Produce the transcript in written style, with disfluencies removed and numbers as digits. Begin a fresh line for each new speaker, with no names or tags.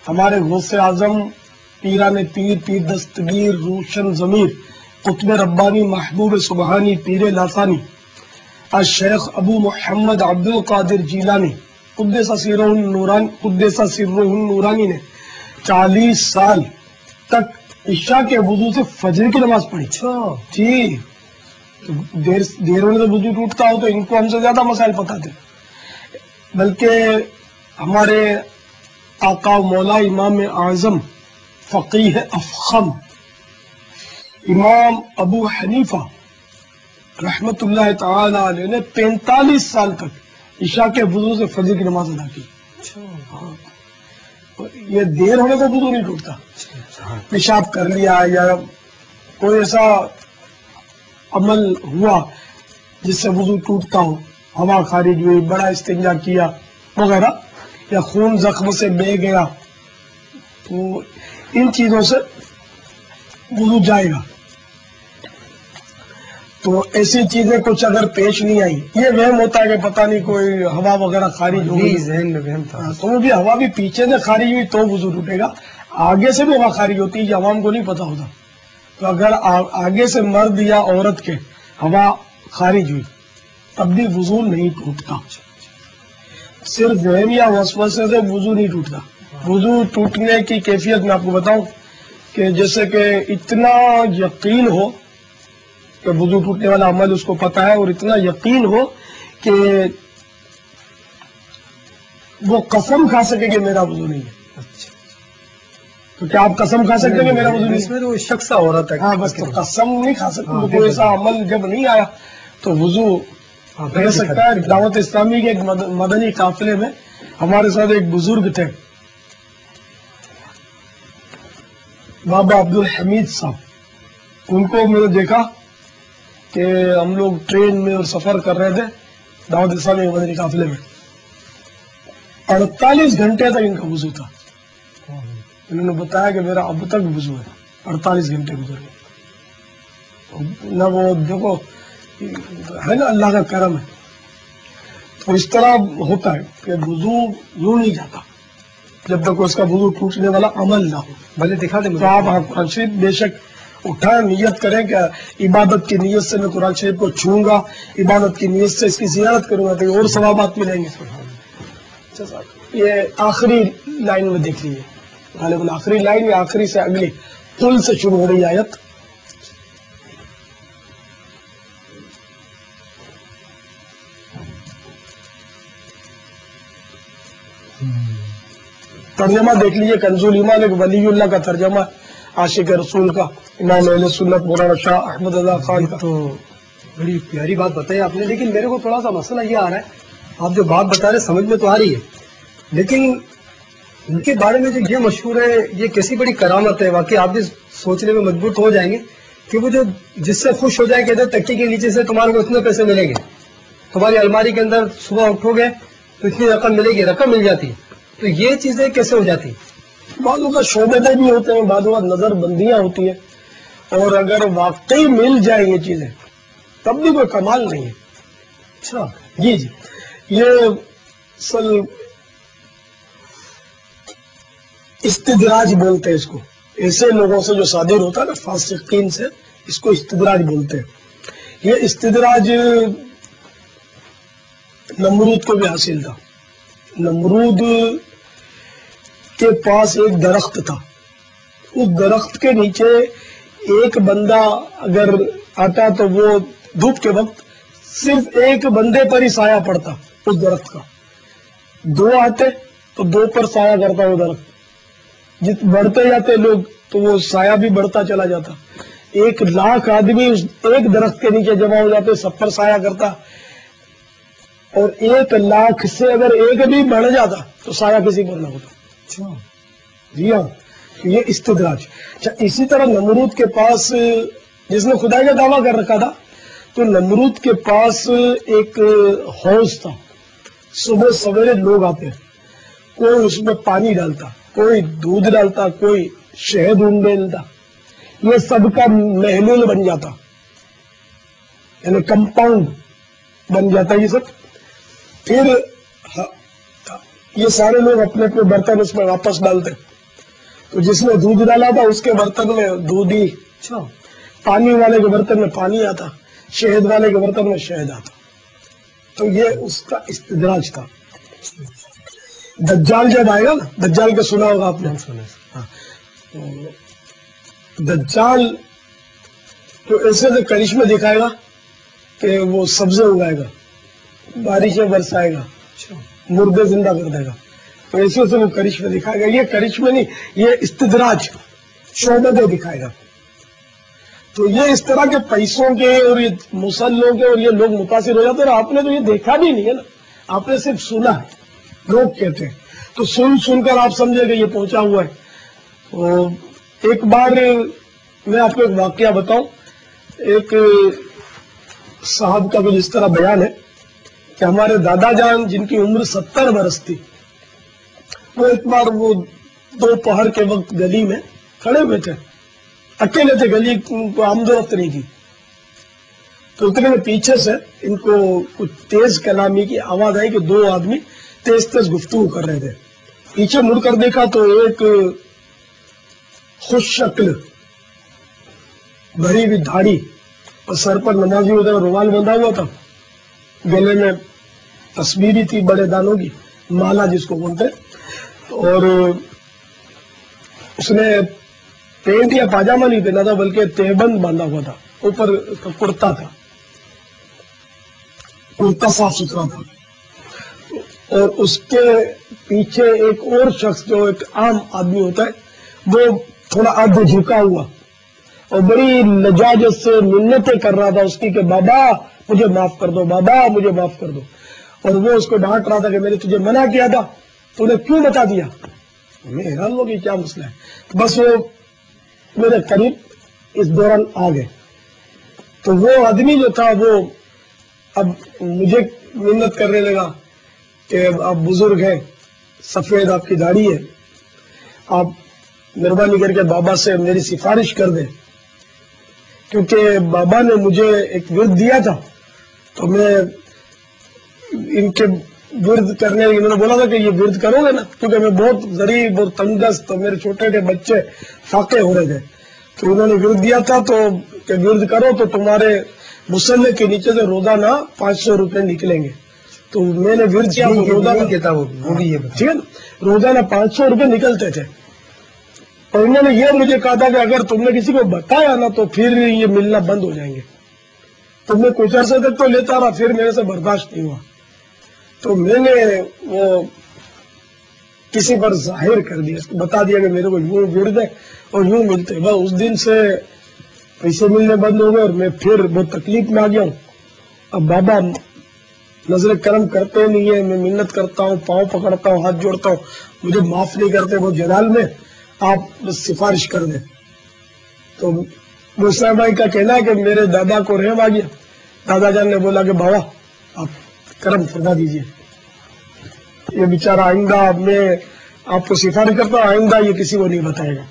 ہمارے غوث اعظم پیران پیر پیر دستگیر روشن ضمیر قطب ربانی محبوب سبحانی پیر لاسانی الشیخ ابو محمد عبد القادر جیلانی قدس سرہ النورانی نے 40 سال تک عشاء کے وضو سے فجر کی نماز پڑھی. جی دیر ہونے سے وضو ٹوٹتا ہو تو ان کو ہم سے زیادہ مسائل پتا تھے. بلکہ ہمارے آقا مولا امام اعظم فقیہ افخم امام ابو حنیفہ رحمت اللہ تعالی علیہ نے 45 سال تک عشاء کے وضو سے فجر کی نماز ادا کی. یہ دیر ہونے سے وضو نہیں ٹوٹتا. پیشاب کر لیا یا کوئی ایسا عمل ہوا جس سے وضو ٹوٹتا ہو، ہوا خارج ہوئی، بڑا استنجا کیا وغیرہ، یا خون زخم سے بہہ گیا، تو ان چیزوں سے وضو جائے گا. تو ایسی چیزیں کچھ اگر پیش نہیں آئی، یہ وہم ہوتا ہے کہ پتہ نہیں کوئی ہوا وغیرہ خارج ہوگی، ذہن میں وہم تھا، تو وہ بھی ہوا بھی پیچھے سے خارج ہوئی تو وضو ٹوٹے گا. آگے سے بھی ہوا خارج ہوتی ہے، یہ عوام کو نہیں پتا ہوتا. تو اگر آگے سے مرد یا عورت کے ہوا خارج ہوئی تب بھی وضو نہیں ٹوٹتا. صرف وہم یا وسوسے سے وضو نہیں ٹوٹتا. وضو ٹوٹنے کی کیفیت میں آپ کو بتاؤں کہ جیسے کہ اتنا یقین ہو کہ وضو ٹوٹنے والا عمل اس کو پتا ہے، اور اتنا یقین ہو کہ وہ قسم کھا سکے کہ میرا وضو نہیں ہے. تو کیا آپ قسم کھا سکتے ہیں کہ میرا وضو نہیں ہے؟ اس میں تو شخص ہو رہا تھا. ہاں بس تو قسم نہیں کھا سکتے. کوئی ایسا عمل جب نہیں آیا تو وضو رہ سکتا ہے. دعوت اسلامی کے ایک مدنی قافلے میں ہمارے ساتھ ایک بزرگ تھے، بابا عبد الحمید صاحب. ان کو میں نے دیکھا کہ ہم لوگ ٹرین میں اور سفر کر رہے تھے دعوت اسلامی کے مدنی قافلے میں. 48 گھنٹے تک ان کا وضو تھا. انہوں نے بتایا کہ میرا اب تک وضو ہے. 48 گھنٹے گزر گئے. نہ وہ دیکھو ہے نا اللہ کا کرم ہے. تو اس طرح ہوتا ہے کہ وضو یوں نہیں جاتا جب تک اس کا وضو ٹوٹنے والا عمل نہ ہو. بھلے دکھا دیں تو آپ قرآن شریف بے شک اٹھائیں، نیت کریں کہ عبادت کی نیت سے میں قرآن شریف کو چھوؤں گا، عبادت کی نیت سے اس کی زیارت کروں گا تو اور ثوابات ملیں گے. یہ آخری لائن میں دیکھ لیجیے، غالباً آخری لائن یا آخری سے اگلی قل سے شروع ہو رہی آیت. ترجمہ دیکھ لیجیے، کنز الایمان ایک ولی اللہ کا ترجمہ، عاشق رسول کا، امام اہل سنت مولانا شاہ احمد رضا خان کا. تو بڑی پیاری بات بتائی آپ نے، لیکن میرے کو تھوڑا سا مسئلہ یہ آ رہا ہے. آپ جو بات بتا رہے سمجھ میں تو آ رہی ہے، لیکن ان کے بارے میں جو یہ مشہور ہے، یہ کیسی بڑی کرامت ہے. واقعی آپ بھی سوچنے میں مجبور ہو جائیں گے کہ وہ جو جس سے خوش ہو جائے کہتے ہیں تکیے کے نیچے سے تمہارے کو اتنے پیسے ملیں گے، تمہاری الماری کے اندر صبح اٹھو گے تو اتنی رقم ملے گی، رقم مل جاتی ہے. تو یہ چیزیں کیسے ہو جاتی؟ بعض اوقات شعبے بھی ہوتے ہیں، بعض اوقات نظر بندیاں ہوتی ہیں، اور اگر واقعی مل جائے یہ چیزیں تب بھی کوئی کمال نہیں ہے. اچھا جی جی، یہ اصل استدراج بولتے ہیں اس کو. ایسے لوگوں سے جو صادر ہوتا ہے نا، فاسقین سے، اس کو استدراج بولتے ہیں. یہ استدراج نمرود کو بھی حاصل تھا. نمرود کے پاس ایک درخت تھا، اس درخت کے نیچے ایک بندہ اگر آتا تو وہ دھوپ کے وقت صرف ایک بندے پر ہی سایہ پڑتا اس درخت کا. دو آتے تو دو پر سایہ کرتا وہ درخت. بڑھتے جاتے لوگ تو وہ سایہ بھی بڑھتا چلا جاتا. 1,00,000 آدمی اس ایک درخت کے نیچے جمع ہو جاتے، سب پر سایہ کرتا، اور 1,00,000 سے اگر ایک بھی بڑھ جاتا تو سایہ کسی پر نہ ہوتا. جی ہاں، یہ استدراج. اچھا، اسی طرح نمرود کے پاس، جس نے خدائی کا دعویٰ کر رکھا تھا، تو نمرود کے پاس ایک حوض تھا. صبح سویرے لوگ آتے، کوئی اس میں پانی ڈالتا، کوئی دودھ ڈالتا، کوئی شہد ڈالتا. یہ سب کا محلول بن جاتا، یعنی کمپاؤنڈ بن جاتا یہ سب. پھر یہ سارے لوگ اپنے اپنے برتن اس میں واپس ڈالتے. تو جس نے دودھ ڈالا تھا اس کے برتن میں دودھ ہی، اچھا پانی والے کے برتن میں پانی آتا، شہد والے کے برتن میں شہد آتا. تو یہ اس کا استدراج تھا. دجال جب آئے گا نا، دجال کا سنا ہوگا آپ نے، دجال تو ایسے سے کرشمے دکھائے گا کہ وہ سبزے اگائے گا، بارشیں برسائے گا، مردے زندہ کر دے گا. تو ایسے سے وہ کرشمے دکھائے گا. یہ کرشمے نہیں، یہ استدراج شعبدے دکھائے گا. تو یہ اس طرح کے پیسوں کے اور یہ مسلوں کے اور یہ لوگ متاثر ہو جاتے ہیں. آپ نے تو یہ دیکھا بھی نہیں ہے نا، آپ نے صرف سنا ہے، لوگ کہتے ہیں. تو سن کر آپ سمجھے کہ یہ پہنچا ہوا ہے. ایک بار میں آپ کو ایک واقعہ بتاؤں. ایک صاحب کا کچھ اس طرح بیان ہے کہ ہمارے دادا جان جن کی عمر 70 برس تھی، وہ ایک بار وہ دوپہر کے وقت گلی میں کھڑے ہوئے تھے، اکیلے تھے، گلی کو آمد و رفت نہیں کی. تو اتنے میں پیچھے سے ان کو کچھ تیز کلامی کی آواز آئی کہ دو آدمی تیز تیز گفتگو کر رہے تھے. پیچھے مڑ کر دیکھا تو ایک خوش شکل، بھری ہوئی داڑھی اور سر پر نمازی ہوتا ہے، رومال بندھا ہوا تھا، گلے میں تسبیح تھی بڑے دانوں کی، مالا جس کو بولتے، اور اس نے پینٹ یا پاجامہ نہیں پہنا تھا بلکہ تہبند باندھا ہوا تھا، اوپر اس کا کرتا تھا، کرتا صاف ستھرا تھا. اور اس کے پیچھے ایک اور شخص جو ایک عام آدمی ہوتا ہے، وہ تھوڑا آدھا جھکا ہوا اور بڑی لجاجت سے منتیں کر رہا تھا اس کی کہ بابا مجھے معاف کر دو، بابا مجھے معاف کر دو. اور وہ اس کو ڈانٹ رہا تھا کہ میں نے تجھے منع کیا تھا، تو نے کیوں بتا دیا؟ میں حیران ہو کہ کیا مسئلہ ہے. بس وہ میرے قریب اس دوران آ گئے. تو وہ آدمی جو تھا وہ اب مجھے منت کرنے لگا کہ آپ بزرگ ہیں، سفید آپ کی داڑھی ہے، آپ مہربانی کر کے بابا سے میری سفارش کر دیں، کیونکہ بابا نے مجھے ایک ورد دیا تھا. تو میں ان کے ورد کرنے، انہوں نے بولا تھا کہ یہ ورد کرو گے نا، کیونکہ میں بہت غریب اور تنگ دست، تو میرے چھوٹے چھوٹے بچے فاقے ہو رہے تھے. تو انہوں نے ورد دیا تھا تو کہ ورد کرو تو تمہارے مسلح کے نیچے سے روزانہ 500 روپے نکلیں گے. تو میں نے ورد کیا تو روزانہ ٹھیک ہے نا، روزانہ 500 روپے نکلتے تھے. اور انہوں نے یہ مجھے کہا تھا کہ اگر تم نے کسی کو بتایا نا تو پھر یہ ملنا بند ہو جائیں گے. تو میں کچھ عرصے تک تو لیتا رہا، پھر میرے سے برداشت نہیں ہوا. تو میں نے وہ کسی پر ظاہر کر دیا، بتا دیا کہ میرے کو یوں ورد ہے اور یوں ملتے. بس اس دن سے پیسے ملنے بند ہو گئے اور میں پھر بہت تکلیف میں آ گیا ہوں. اب بابا نظر کرم کرتے نہیں ہے، میں منت کرتا ہوں، پاؤں پکڑتا ہوں، ہاتھ جوڑتا ہوں، مجھے معاف نہیں کرتے. وہ جلال میں آپ بس سفارش کر دیں. تو موسیٰ بھائی کا کہنا ہے کہ میرے دادا کو رحم آ گیا. دادا جان نے بولا کہ بابا آپ کرم فرما دیجئے، یہ بیچارہ آئندہ میں آپ کو سفارش کرتا ہوں، آئندہ یہ کسی کو نہیں بتائے گا.